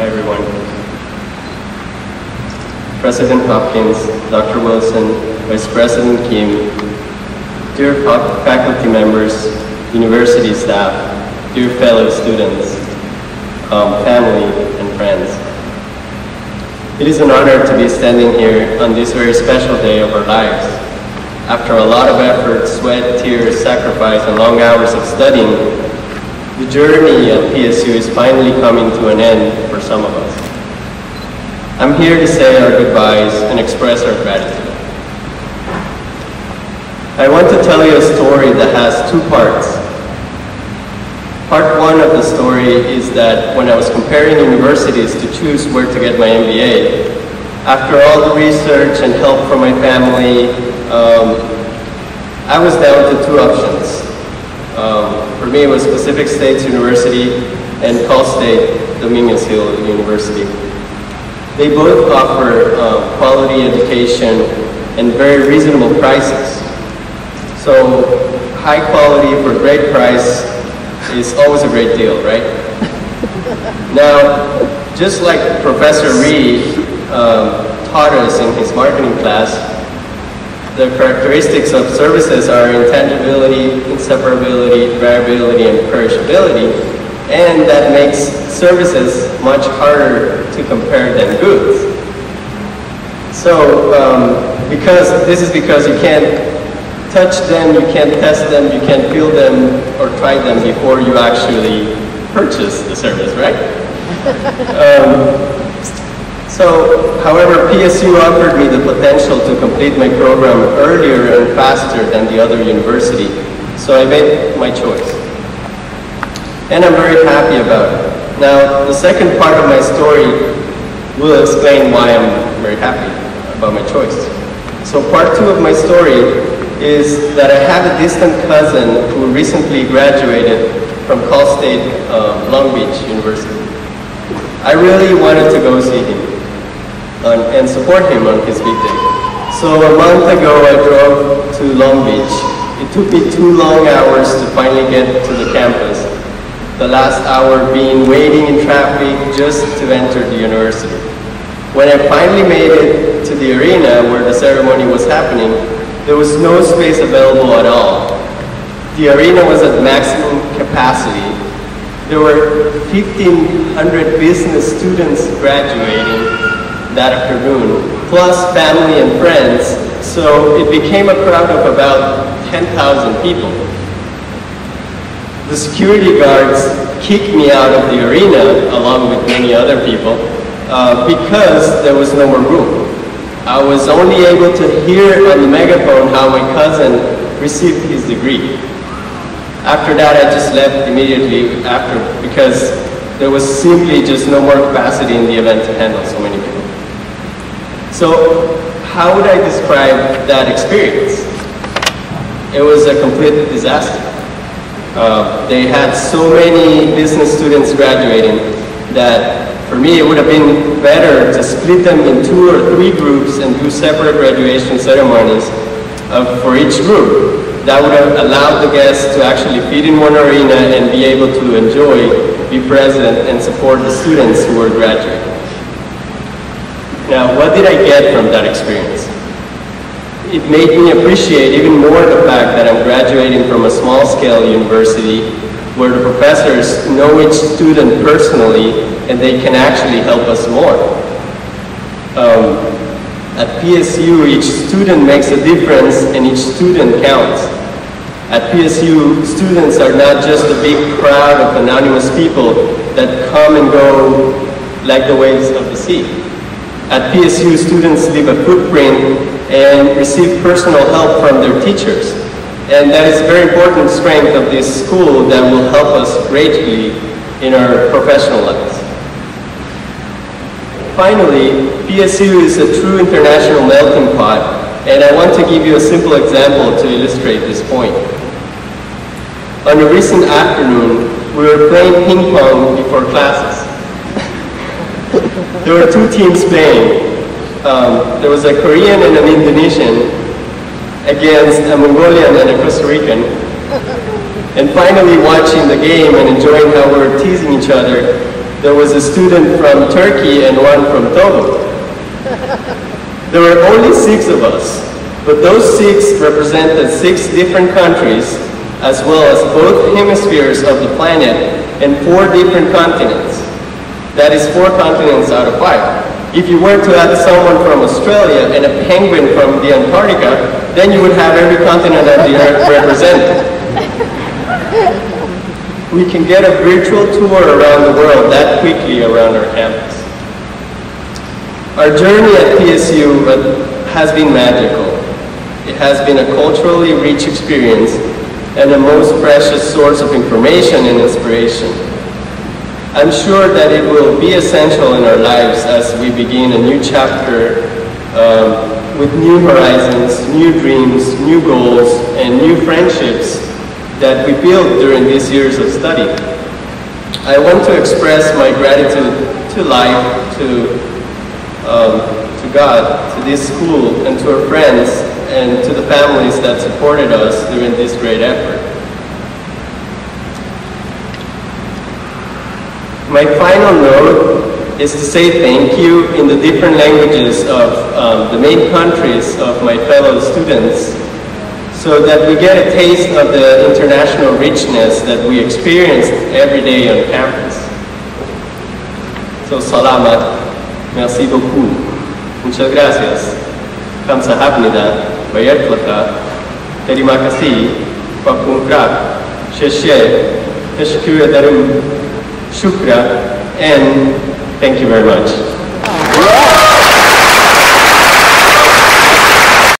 Hi everyone. President Hopkins, Dr. Wilson, Vice President Kim, dear faculty members, university staff, dear fellow students, family and friends. It is an honor to be standing here on this very special day of our lives. After a lot of effort, sweat, tears, sacrifice, and long hours of studying, the journey at PSU is finally coming to an end for some of us. I'm here to say our goodbyes and express our gratitude. I want to tell you a story that has two parts. Part one of the story is that when I was comparing universities to choose where to get my M.B.A., after all the research and help from my family, I was down to two options. For me, it was Pacific States University and Cal State Dominguez Hill University. They both offer quality education and very reasonable prices. So high quality for great price is always a great deal, right? Now, just like Professor Reed taught us in his marketing class, the characteristics of services are intangibility, inseparability, variability, and perishability, and that makes services much harder to compare than goods. So, because you can't touch them, you can't test them, you can't feel them or try them before you actually purchase the service, right? However, PSU offered me the potential to complete my program earlier and faster than the other university, so I made my choice. And I'm very happy about it. Now, the second part of my story will explain why I'm very happy about my choice. So part two of my story is that I have a distant cousin who recently graduated from Cal State Long Beach University. I really wanted to go see him and support him on his big day. So a month ago I drove to Long Beach. It took me 2 long hours to finally get to the campus. The last hour being waiting in traffic just to enter the university. When I finally made it to the arena where the ceremony was happening, there was no space available at all. The arena was at maximum capacity. There were 1,500 business students graduating that afternoon, plus family and friends, so it became a crowd of about 10,000 people. The security guards kicked me out of the arena, along with many other people, because there was no more room. I was only able to hear on the megaphone how my cousin received his degree. After that, I just left immediately after because there was simply just no more capacity in the event to handle so many people. So how would I describe that experience? It was a complete disaster. They had so many business students graduating that for me, it would have been better to split them in 2 or 3 groups and do separate graduation ceremonies for each group. That would have allowed the guests to actually fit in one arena and be able to enjoy, be present, and support the students who were graduating. Now, what did I get from that experience? It made me appreciate even more the fact that I'm graduating from a small-scale university where the professors know each student personally and they can actually help us more. At PSU, each student makes a difference and each student counts. At PSU, students are not just a big crowd of anonymous people that come and go like the waves of the sea. At PSU, students leave a footprint and receive personal help from their teachers. And that is a very important strength of this school that will help us greatly in our professional lives. Finally, PSU is a true international melting pot, and I want to give you a simple example to illustrate this point. On a recent afternoon, we were playing ping pong before classes. There were 2 teams playing. There was a Korean and an Indonesian against a Mongolian and a Costa Rican. And finally watching the game and enjoying how we were teasing each other, There was a student from Turkey and one from Togo. There were only 6 of us, but those 6 represented 6 different countries, as well as both hemispheres of the planet and 4 different continents. That is 4 continents out of 5. If you were to add someone from Australia and a penguin from the Antarctica, then you would have every continent on the Earth represented. We can get a virtual tour around the world that quickly around our campus. Our journey at PSU has been magical. It has been a culturally rich experience and a most precious source of information and inspiration. I'm sure that it will be essential in our lives as we begin a new chapter with new horizons, new dreams, new goals, and new friendships that we built during these years of study. I want to express my gratitude to life, to God, to this school, and to our friends, and to the families that supported us during this great effort. My final note is to say thank you in the different languages of the main countries of my fellow students, so that we get a taste of the international richness that we experience every day on campus. So, salamat, merci beaucoup, muchas gracias, kamsahamnida, bayat laka, terima kasih, papunkra, sheshe, tashkura darum, shukra, and thank you very much.